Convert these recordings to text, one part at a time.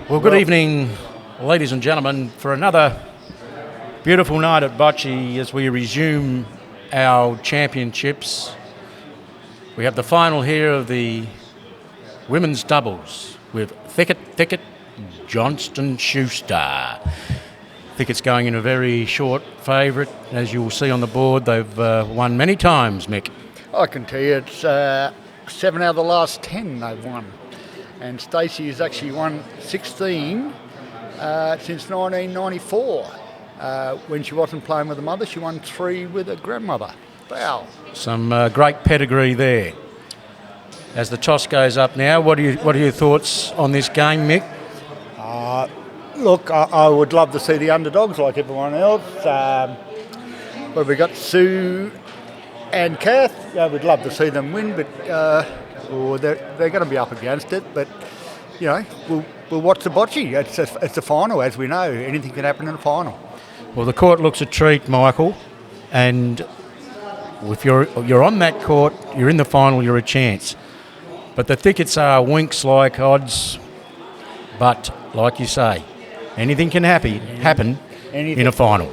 Well, good evening, ladies and gentlemen, for another beautiful night at Bocce as we resume our championships. We have the final here of the women's doubles with Thickett, Johnstone, Schuster. Thickett's going in a very short favourite. As you will see on the board, they've won many times, Mick. I can tell you it's 7 out of the last 10 they've won. And Stacey has actually won 16 since 1994. When she wasn't playing with her mother, she won 3 with her grandmother. Wow. Some great pedigree there. As the toss goes up now, what are your thoughts on this game, Mick? Look, I would love to see the underdogs like everyone else. But we've got Sue and Cathy. I would love to see them win, but they're going to be up against it. But, you know, we'll watch the bocce. It's a final, as we know. Anything can happen in a final. Well, the court looks a treat, Michael. And if you're on that court, you're in the final, you're a chance. But the Thicketts are winks-like odds. But, like you say, anything can happen in a final.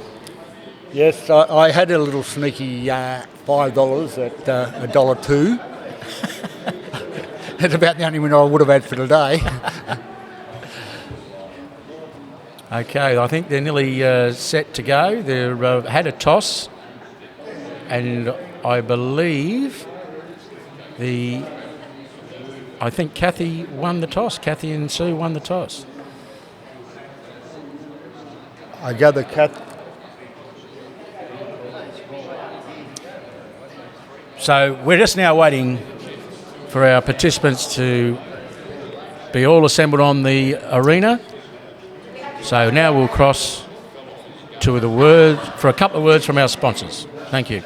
Yes, I had a little sneaky $5 at $1.02. That's about the only winner I would have had for today. Okay, I think they're nearly set to go. They've had a toss, and I believe I think Cathy won the toss. Cathy and Sue won the toss. I gather Cathy. So we're just now waiting for our participants to be all assembled on the arena. So now we'll cross to for a couple of words from our sponsors. Thank you.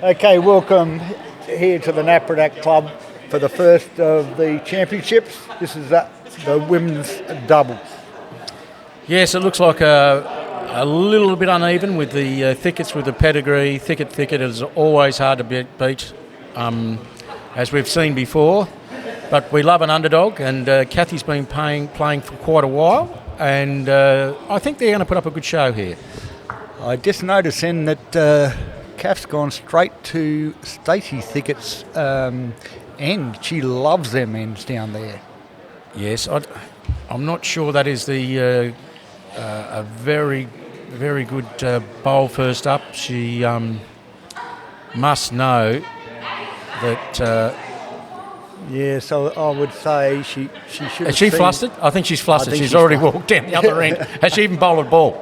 Okay, welcome here to the Napradak Club for the first of the championships. This is the women's doubles. Yes, it looks like a little bit uneven with the Thicketts with the pedigree. Thickett is always hard to beat, as we've seen before. But we love an underdog, and Cathy's been playing for quite a while, and I think they're going to put up a good show here. I just noticed then that Kath's gone straight to Stacey Thickett's end. She loves them ends down there. Yes, I'm not sure that is a very, very good bowl first up. She must know that... so I would say she should. Is she flustered? I think she's flustered. She's already walked down the other end. Has she even bowled a ball?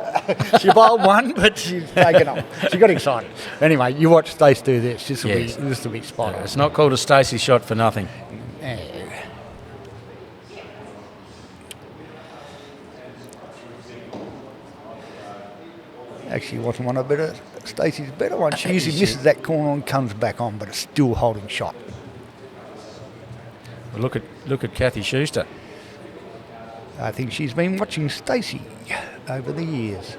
She bowled one, but she's taken off. She got excited. Anyway, you watch Stacey do this. This will be spot on. It's not called a Stacey shot for nothing. Actually, wasn't one of Stacey's better ones. She usually misses that corner and comes back on, but it's still holding shot. Look at Cathy Schuster. I think she's been watching Stacey over the years.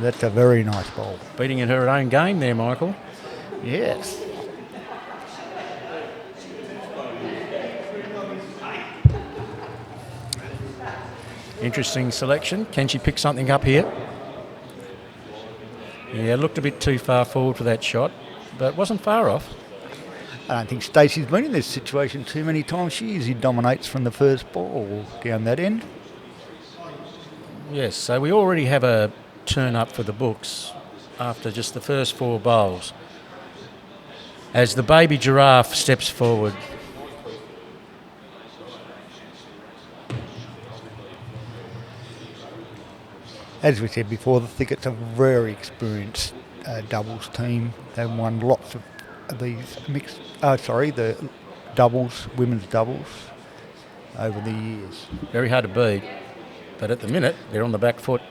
That's a very nice bowl. Beating in her own game there, Michael. Yes. Interesting selection. Can she pick something up here? Yeah, looked a bit too far forward for that shot, but wasn't far off. I don't think Stacey's been in this situation too many times. She usually dominates from the first ball down that end. Yes, so we already have a turn up for the books after just the first 4 bowls. As the baby giraffe steps forward. As we said before, the Thickett's a very experienced doubles team. They've won lots of these the doubles, women's doubles, over the years. Very hard to beat, but at the minute they're on the back foot.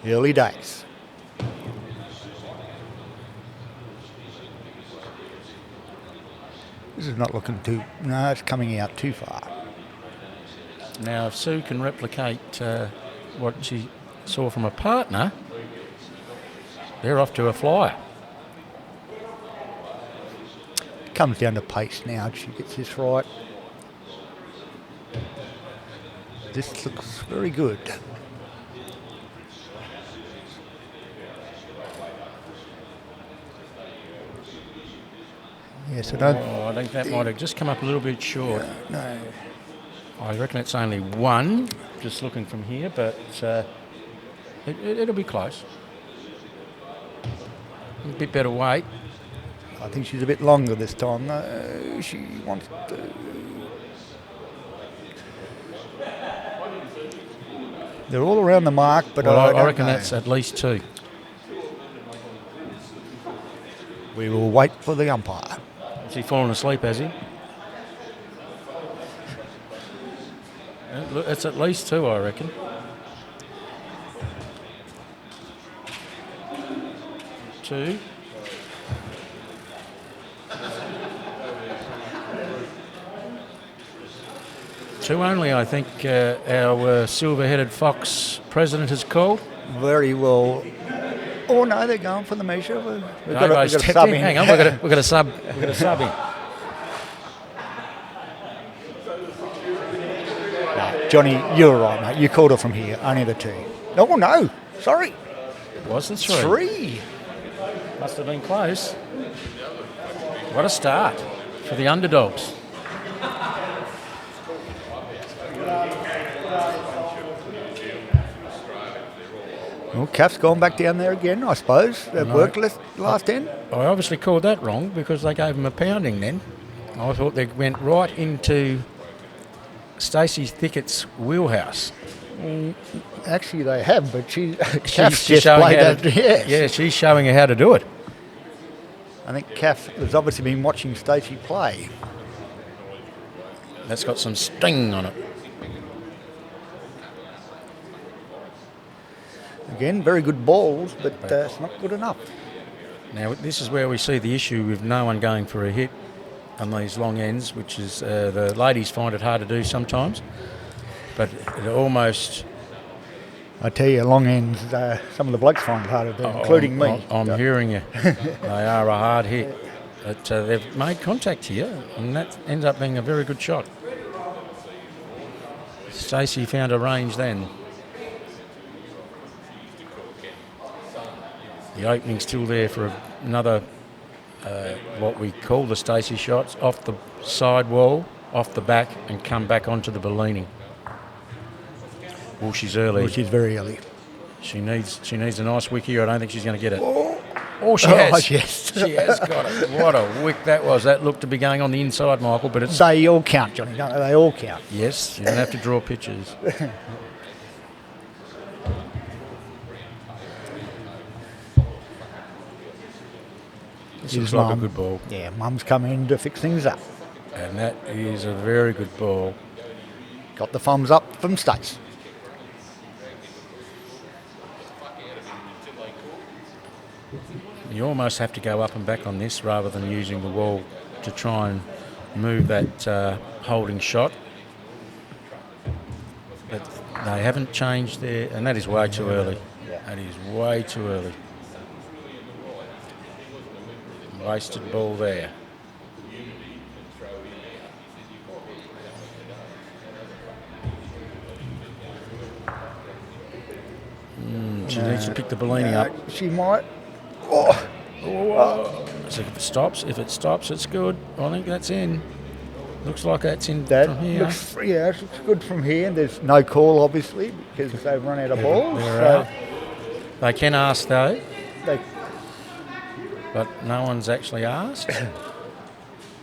Early days. This is not looking too... No, it's coming out too far. Now, if Sue can replicate what she saw from a partner, they're off to a flyer. Comes down to pace now if she gets this right. This looks very good. Yes, I think that might have just come up a little bit short. No. I reckon it's only 1, just looking from here, but it'll be close. A bit better weight. I think she's a bit longer this time. She wants to... They're all around the mark, but I reckon that's at least 2. We will wait for the umpire. Has he fallen asleep, has he? It's at least 2, I reckon. Two. Two only, I think, our silver-headed fox president has called. Very well. Oh no, they're going for the measure. We've got No, a sub in. Hang on, we've got a sub. We've got a sub in. No, Johnny, you're right, mate. You called her from here. Only the 2. Oh no, sorry. It was the 3. 3. Must have been close. What a start for the underdogs. Well, Kath's gone back down there again, I suppose. It worked last end. I obviously called that wrong because they gave him a pounding then. I thought they went right into Stacey Thickett's wheelhouse. Actually, they have, but Kath's She's just showing played how that. to, Yes. Yeah, she's showing her how to do it. I think Kath has obviously been watching Stacey play. That's got some sting on it. Again, very good balls, but it's not good enough. Now, this is where we see the issue with no one going for a hit on these long ends, which is the ladies find it hard to do sometimes. But it almost... I tell you, long ends, some of the blokes find it hard to do, including me. I'm hearing you. They are a hard hit. But they've made contact here, and that ends up being a very good shot. Stacey found a range then. The opening's still there for another, what we call the Stacey shots, off the side wall, off the back, and come back onto the Bellini. Well, she's early. Well, she's very early. She needs a nice wick here. I don't think she's going to get it. Oh, she has. Yes. She has got it. What a wick that was. That looked to be going on the inside, Michael, but it's... They all count, Johnny, don't they? They all count. Yes, you don't have to draw pictures. This looks like a good ball. Yeah, Mum's come in to fix things up. And that is a very good ball. Got the thumbs up from Stace. You almost have to go up and back on this rather than using the wall to try and move that holding shot. But they haven't changed their... And that is way too early. That is way too early. Wasted ball there. She needs to pick the Bellini up. She might. So if it stops, it's good. I think that's in. Looks like that's in That from here. looks, yeah, it looks good from here. There's no call, obviously, because they've run out of balls. They're out. They can ask, though, They, but no one's actually asked.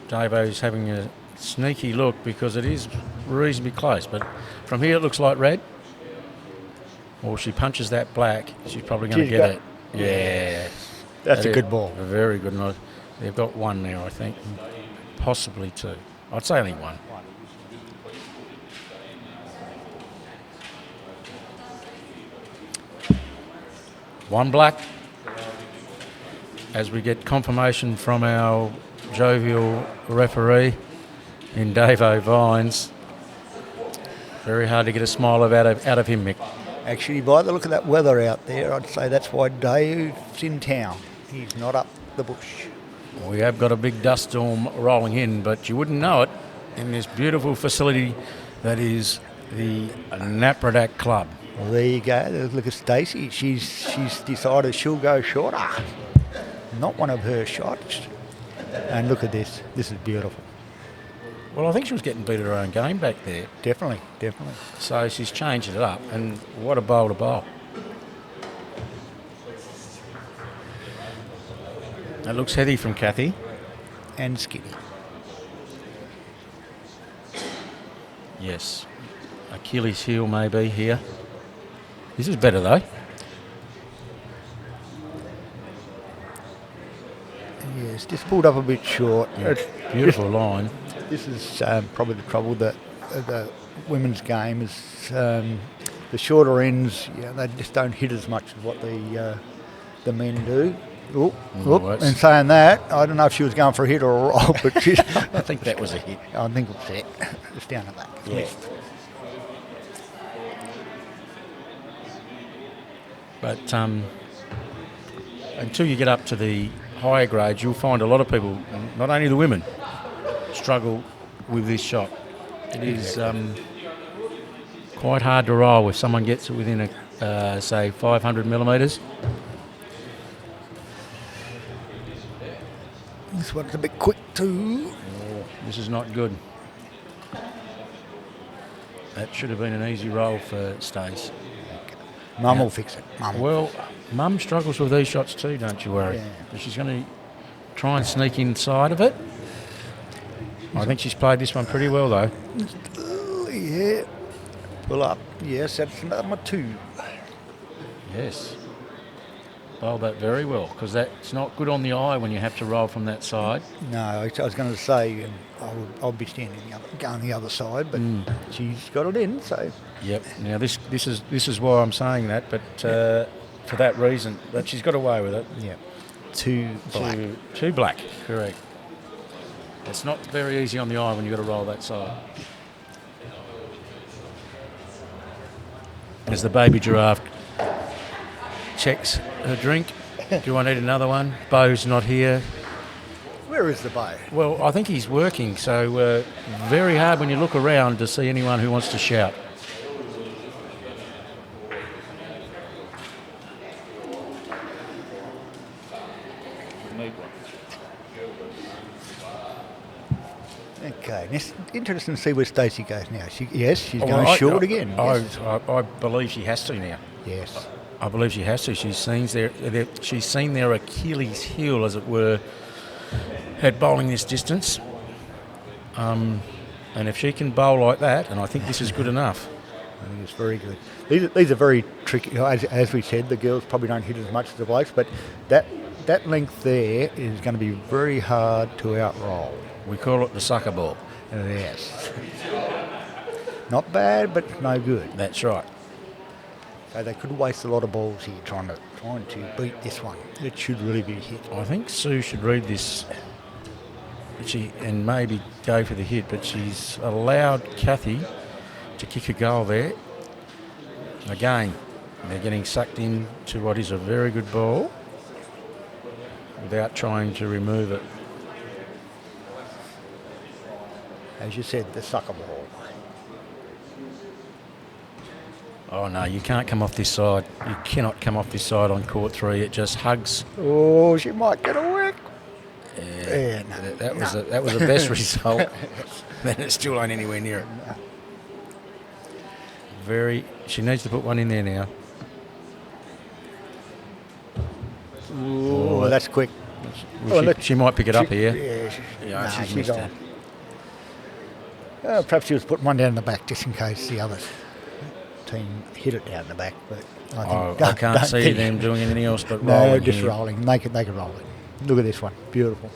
Davo's having a sneaky look because it is reasonably close, but from here it looks like red. Or she punches that black, she's probably going to get it. Yeah. that's a good ball. A very good one. They've got one now, I think. Possibly two. I'd say only one. One black. As we get confirmation from our jovial referee in Davo Vines. Very hard to get a smile out of him, Mick. Actually, by the look of that weather out there, I'd say that's why Dave's in town. He's not up the bush. We have got a big dust storm rolling in, but you wouldn't know it in this beautiful facility that is the Napradak Club. Well, there you go. Look at Stacey. She's decided she'll go shorter. Not one of her shots. And look at this. This is beautiful. Well, I think she was getting beat at her own game back there. Definitely. So she's changed it up, and what a bowl to bowl. That looks heavy from Cathy. And skinny. Yes. Achilles heel maybe here. This is better though. Yes, just pulled up a bit short. Yeah, beautiful line. This is probably the trouble that the women's game is. The shorter ends, they just don't hit as much as what the men do. And saying that, I don't know if she was going for a hit or a roll, but I think that was a hit. I think it was it. Just down at that. Yeah. But until you get up to the higher grades, you'll find a lot of people, not only the women, struggle with this shot. It is quite hard to roll if someone gets it within say 500 millimetres. This one's a bit quick too. Oh, this is not good. That should have been an easy roll for Stace. Mum will fix it. Mum. Well, Mum struggles with these shots too, don't you worry. Yeah. She's going to try and sneak inside of it. I think she's played this one pretty well though. Yeah. Pull up. Yes, that's number two. Yes. Bowled that very well, because that's not good on the eye when you have to roll from that side. No, I was going to say I'll be standing going the other side, but she's got it in. So. Yep. Now this is why I'm saying that, but for that reason, that she's got away with it. Yeah. Two black. Two black. Correct. It's not very easy on the eye when you've got to roll that side. As the baby giraffe checks her drink. Do I need another one? Bo's not here. Where is the Bo? Well, I think he's working, so very hard when you look around to see anyone who wants to shout. Okay, it's interesting to see where Stacey goes now. She's going short again. I believe she has to now. Yes. I believe she has to. She's seen their Achilles heel, as it were, at bowling this distance. And if she can bowl like that, and I think this is good enough. I think it's very good. These are very tricky. As we said, the girls probably don't hit as much as the blokes, but that length there is going to be very hard to outroll. We call it the sucker ball. Yes. Not bad, but no good. That's right. So they could waste a lot of balls here trying to beat this one. It should really be a hit. I think Sue should read this and maybe go for the hit, but she's allowed Cathy to kick a goal there. Again, they're getting sucked into what is a very good ball without trying to remove it. As you said, the sucker ball. Oh no, you can't come off this side. You cannot come off this side on court 3. It just hugs. Oh, she might get a whack. Yeah, no, that was the best result. Then it still ain't anywhere near it. She needs to put one in there now. Ooh, that's quick. She might pick it up here. Yeah, She's she's missed gone. Perhaps she was putting one down the back just in case the other team hit it down the back. But I can't see them doing anything else but rolling. No, just rolling. They can roll it. Look at this one. Beautiful.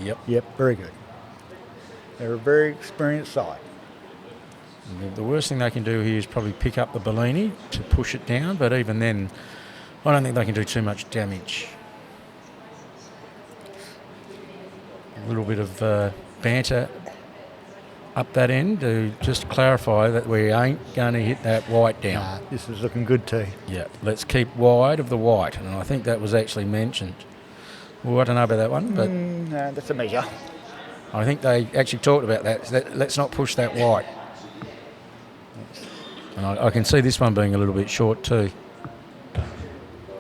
Yep, very good. They're a very experienced side. The worst thing they can do here is probably pick up the Bellini to push it down, but even then, I don't think they can do too much damage. A little bit of banter up that end to just clarify that we ain't going to hit that white down. Nah, this is looking good too. Yeah, let's keep wide of the white, and I think that was actually mentioned. Well, I don't know about that one, but no, that's a measure. I think they actually talked about that. Let's not push that white. And I can see this one being a little bit short too.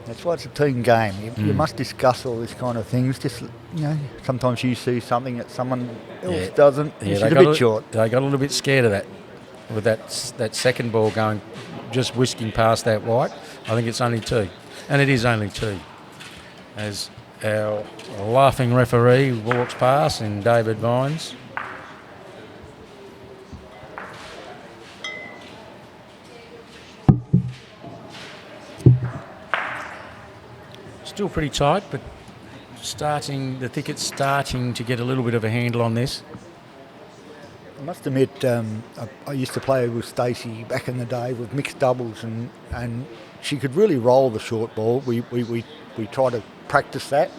That's why it's a team game. You must discuss all this kind of things. Just, sometimes you see something that someone else doesn't. Yeah, it's a bit short. They got a little bit scared of that, with that second ball going, just whisking past that white. I think it's only 2, and it is only 2. As our laughing referee walks past, and David Vines. Still pretty tight, but the Thickett's starting to get a little bit of a handle on this. I must admit, I used to play with Stacey back in the day with mixed doubles, and she could really roll the short ball. We tried to practice that,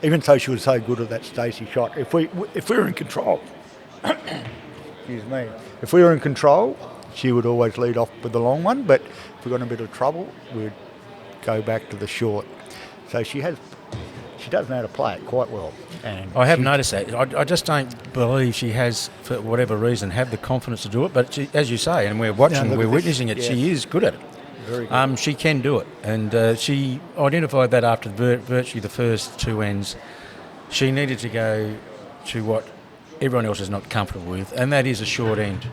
even though she was so good at that Stacey shot. If we were in control, excuse me, if we were in control, she would always lead off with the long one. But if we got in a bit of trouble, we'd go back to the short. So she does know how to play it quite well. And I have noticed that. I just don't believe she has, for whatever reason, have the confidence to do it. But she, as you say, and we're watching, we're witnessing it, she is good at it. Very good. She can do it. And she identified that after virtually the first 2 ends. She needed to go to what everyone else is not comfortable with, and that is a short end.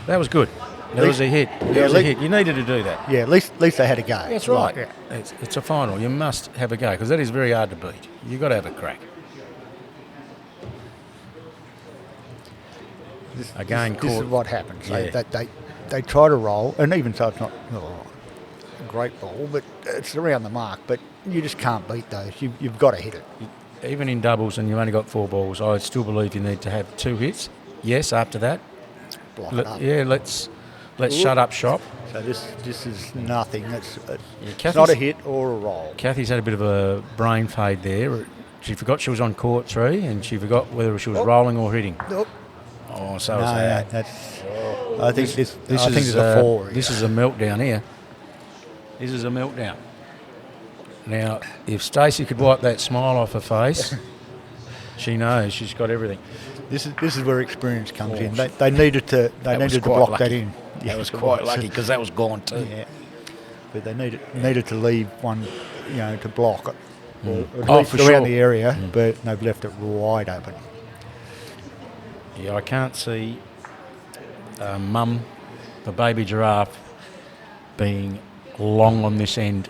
That was good. There was a hit. You needed to do that. Yeah, at least they had a go. That's right. It's a final. You must have a go, because that is very hard to beat. You've got to have a crack. This is what happens. Yeah. They try to roll, and even so it's not a great ball, but it's around the mark. But you just can't beat those. You've got to hit it. Even in doubles, and you've only got 4 balls, I still believe you need to have 2 hits. Yes, after that. Block it up. Yeah, let's shut up shop. So this is nothing. It's not a hit or a roll. Cathy's had a bit of a brain fade there. She forgot she was on court 3, and she forgot whether she was rolling or hitting. Nope. Oh, so was that. I think this is a 4. This is a meltdown here. This is a meltdown. Now, if Stacey could wipe that smile off her face, she knows she's got everything. This is where experience comes in. They needed to block lucky. that in. That was quite lucky, because that was gone too. Yeah, but they needed to leave one, to block it, or at least for around sure. the area. But they've left it wide open. Yeah, I can't see Mum, the baby giraffe, being long on this end.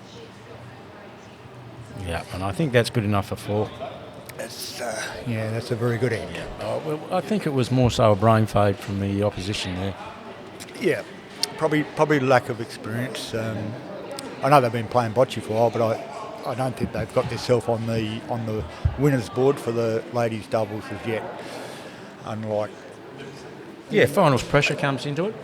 Yeah, and I think that's good enough for 4. That's a very good end. Well, I think it was more so a brain fade from the opposition there. Yeah, probably lack of experience. I know they've been playing bocce for a while, but I don't think they've got themselves on the winners board for the ladies doubles as yet. Unlike finals pressure comes into it,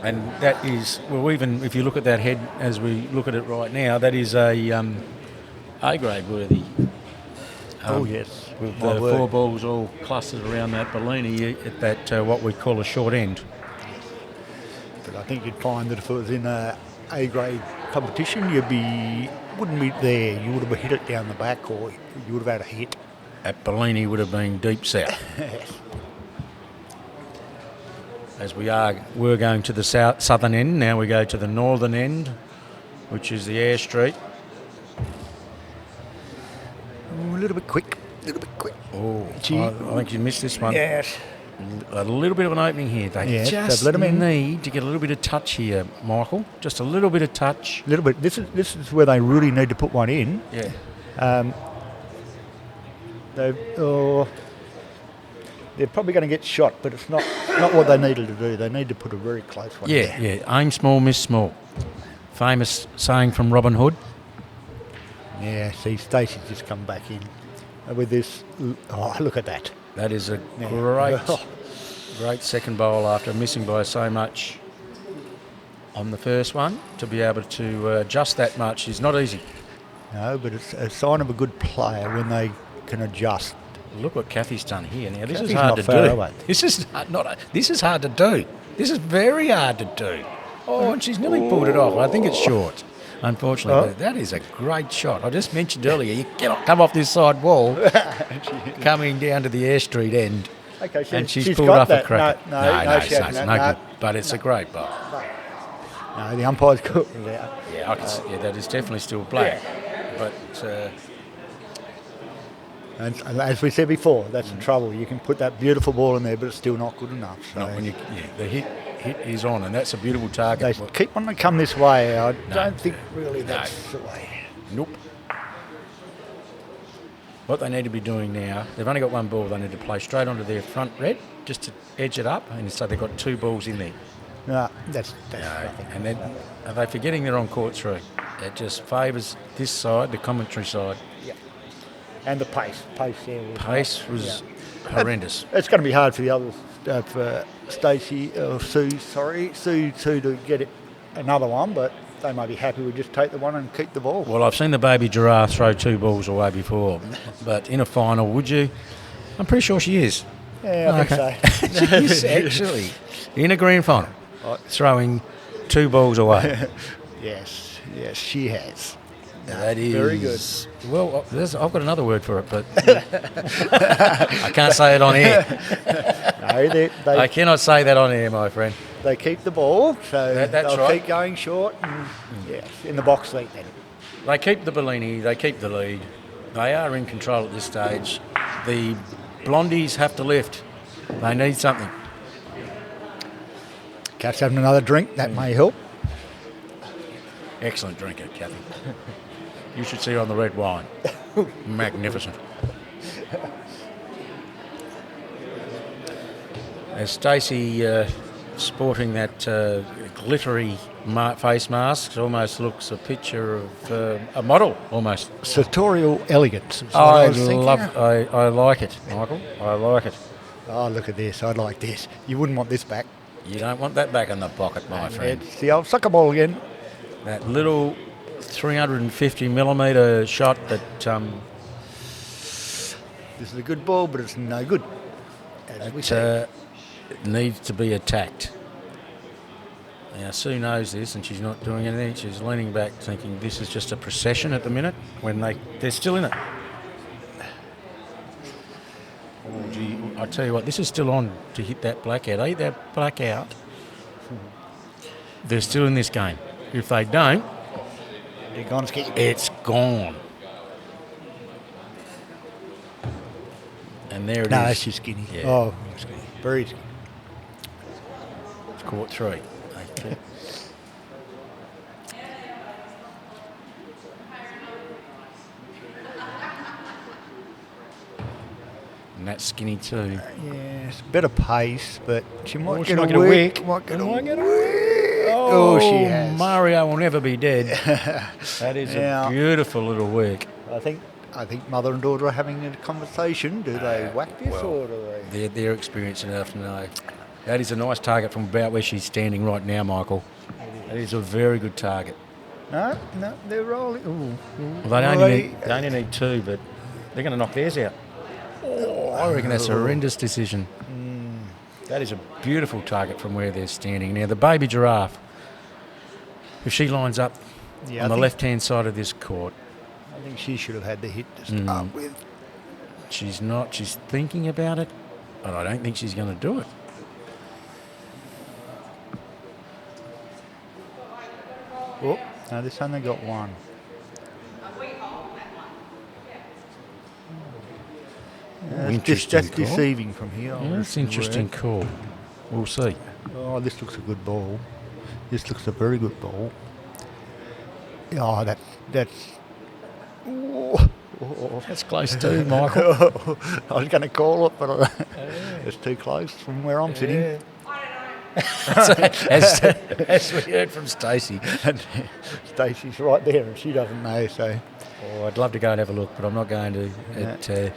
and that is, well, even if you look at that head as we look at it right now, that is a grade worthy. Yes, with the 4 balls all clustered around that Bellini at that what we call a short end. But I think you'd find that if it was in a grade competition, wouldn't be there. You would have hit it down the back, or you would have had a hit. At Bellini would have been deep south. As we're going to the southern end, now we go to the northern end, which is the Air Street. a little bit quick. Oh, Gee. I think you missed this one. Yes. A little bit of an opening here. They Yes, just they've let 'em in. need to get a little bit of touch here, Michael. Just a little bit of touch. A little bit. This is where they really need to put one in. Yeah. They're probably going to get shot, but it's not what they needed to do. They need to put a very close one in. Yeah. Aim small, miss small. Famous saying from Robin Hood. Yeah, see, Stacey's just come back in with this. Oh, look at that. That is a Yeah. great second bowl after missing by so much on the first one. To be able to adjust that much is not easy. No, but it's a sign of a good player when they can adjust. Look what Cathy's done here. Now this Cathy's is hard not to far do. away. This is hard to do. This is very hard to do. Oh, and she's nearly pulled it off. I think it's short. Unfortunately, but that is a great shot. I just mentioned earlier, you cannot come off this side wall, coming down to the Air Street end, Okay, and she's she's pulled got off that. a cracker. No, she so hasn't. it's No, no good. But it's a great bowl. No, the umpire's good. Yeah, that is definitely still black. But And as we said before, that's the trouble. You can put that beautiful ball in there, but it's still not good enough. So not when the hit is on, and that's a beautiful target. they keep on to come this way. I don't think really that's the way. Nope. What they need to be doing now, they've only got one ball. They need to play straight onto their front red just to edge it up, and so they've got two balls in there. No, that's nothing. And then are they forgetting they're on court 3? It just favours this side, the commentary side. Yeah. And the pace there. Pace was horrendous. It's going to be hard for the others, for Sue to get it another one, but they might be happy with just take the one and keep the ball. Well, I've seen the baby giraffe throw 2 balls away before, but in a final, would you? I'm pretty sure she is. Yeah, I think so. She's actually in a grand final, throwing 2 balls away. Yes, she has. That is very good. Well, I've got another word for it, but I can't say it on air. No, I cannot say that on air, my friend. They keep the ball, so That's they'll right. keep going short. And, yes, in the box lead then. They keep the Bellini, they keep the lead. They are in control at this stage. The Blondies have to lift. They need something. Cat's having another drink, that may help. Excellent drinker, Cathy. You should see her on the red wine. Magnificent. As Stacey sporting that glittery face mask, it almost looks a picture of a model, almost. Sartorial elegance. is what I was thinking. I like it, Michael. I like it. Oh, look at this. I'd like this. You wouldn't want this back. You don't want that back in the pocket, my friend. It's the old sucker ball again. That little 350mm shot that... This is a good ball, but it's no good. As we say. It needs to be attacked. Now, Sue knows this, and she's not doing anything. She's leaning back, thinking this is just a procession at the minute, when they're still in it. Oh, gee, I tell you what, this is still on to hit that blackout. They hit that blackout, they're still in this game. If they don't, They're gone ski. it's gone. And there it is. No, she's skinny. Yeah. Oh, skinny. Very skinny. It's court 3. Okay. And that's skinny too. Yes, better pace, but she might she get might a get a wick. wick. Might get a Might wick. get a Oh, she has. Mario will never be dead. That is Now- a beautiful little work. I think mother and daughter are having a conversation. Do they whack this or do they? They're experienced enough to know. That is a nice target from about where she's standing right now, Michael. That is a very good target. No, they're rolling. Ooh. Well, they only need 2, but they're going to knock theirs out. Oh, I reckon that's a horrendous decision. That is a beautiful target from where they're standing. Now, the baby giraffe, if she lines up on the left-hand side of this court, I think she should have had the hit to start with. she's not. She's thinking about it, but I don't think she's going to do it. Oh, no, this one they got one. Interesting That's call. deceiving from here. Yeah, that's interesting call. We'll see. Oh, this looks a good ball. This looks a very good ball. Oh, that's. Oh. That's close too, Michael. I was going to call it, but it's too close from where I'm sitting. as we heard from Stacey. And Stacey's right there, and she doesn't know. So, I'd love to go and have a look, but I'm not going to.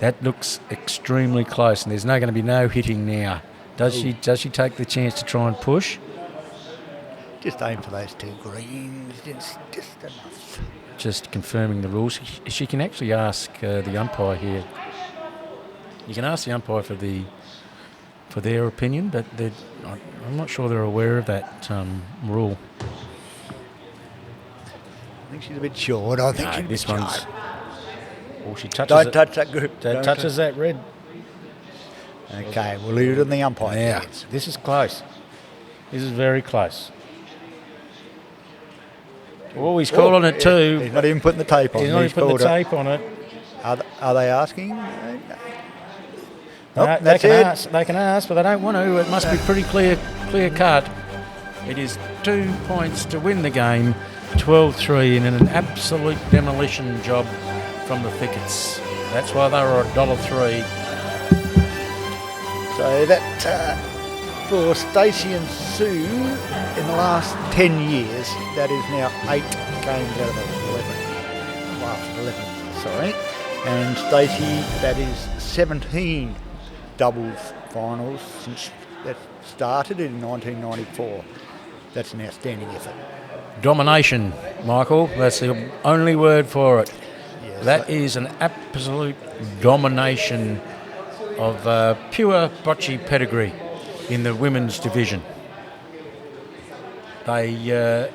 That looks extremely close, and there's going to be no hitting now. Does she take the chance to try and push? Just aim for those 2 greens. Just enough. Just confirming the rules. She can actually ask the umpire here. You can ask the umpire for their opinion, but I'm not sure they're aware of that rule. I think she's a bit short. I think this one's. short. Well, she touches Don't it. touch that group. Touches that red. Okay, we'll leave it in the umpire. Yeah, this is close. This is very close. Oh, he's calling it too. He's not even putting the tape on. He's not even putting the tape on it. Are they asking? No, they can ask, but they don't want to. It must be pretty clear cut. It is 2 points to win the game, 12-3, and an absolute demolition job from the Thicketts. That's why they were $1.03. So that for Stacey and Sue in the last 10 years, that is now 8 games out of 11. Last 11, sorry. And Stacey, that is 17 doubles finals since that started in 1994. That's an outstanding effort. Domination, Michael. That's the only word for it. Yes, that is an absolute domination of pure bocce pedigree in the women's division. They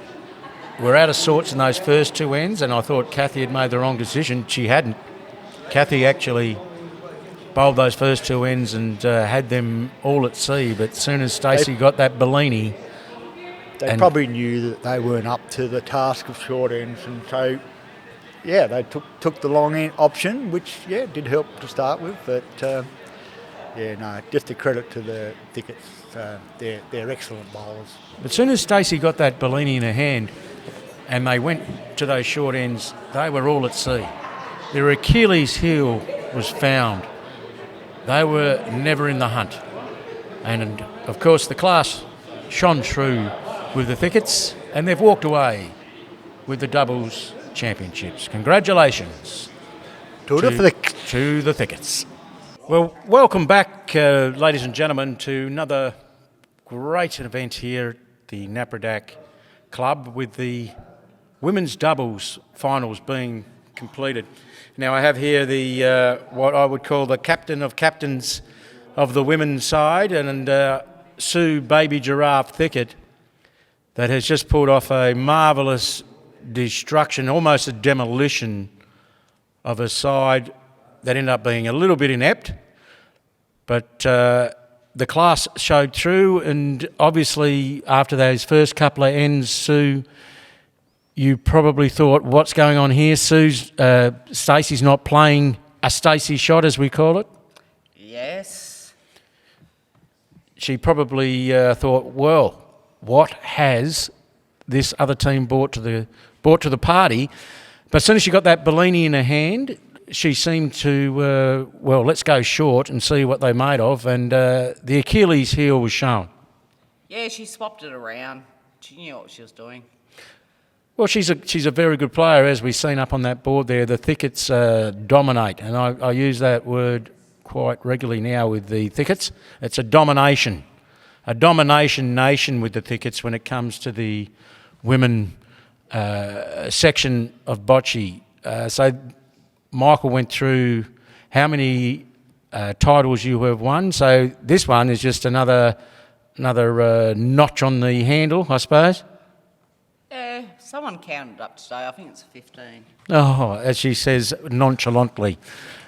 were out of sorts in those first 2 ends, and I thought Cathy had made the wrong decision. She hadn't. Cathy actually bowled those first 2 ends and had them all at sea, but as soon as Stacey got that Bellini... They probably knew that they weren't up to the task of short ends, and so, yeah, they took the long end option, which, yeah, did help to start with, but, just a credit to the Thicketts. They're excellent bowlers. But as soon as Stacey got that Bellini in her hand and they went to those short ends, they were all at sea. Their Achilles heel was found. They were never in the hunt. And, of course, the class shone through with the Thicketts, and they've walked away with the doubles championships. Congratulations to the Thicketts. Well, welcome back, ladies and gentlemen, to another great event here at the Napradak Club with the women's doubles finals being completed. Now I have here the what I would call the captain of captains of the women's side, and Sue Baby Giraffe Thickett, that has just pulled off a marvellous destruction, almost a demolition of a side that ended up being a little bit inept, but the class showed through, and obviously after those first couple of ends, Sue, you probably thought, what's going on here? Stacey's not playing a Stacey shot, as we call it. Yes. She probably thought, well, what has this other team brought to the party? But as soon as she got that Bellini in her hand, she seemed to, let's go short and see what they made of, and the Achilles heel was shown. Yeah, she swapped it around. She knew what she was doing. Well, she's a very good player, as we've seen up on that board there. The Thicketts dominate, and I use that word quite regularly now with the Thicketts. It's a domination nation with the Thicketts when it comes to the women section of bocce. So Michael went through how many titles you have won. So this one is just another notch on the handle, I suppose. Yeah, someone counted up today. I think it's 15. Oh, as she says nonchalantly.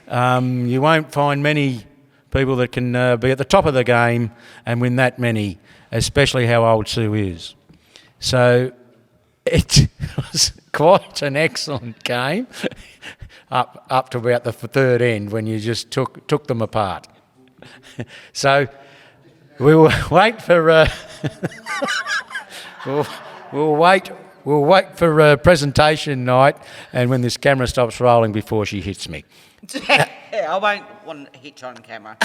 You won't find many people that can be at the top of the game and win that many, especially how old Sue is. So it was quite an excellent game up to about the third end when you just took them apart. So we'll wait for we'll wait for presentation night, and when this camera stops rolling before she hits me. I won't want to hit you on camera.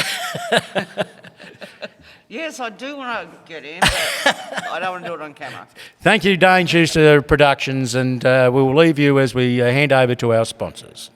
Yes, I do want to get in, but I don't want to do it on camera. Thank you, Dane Schuster Productions, and we'll leave you as we hand over to our sponsors.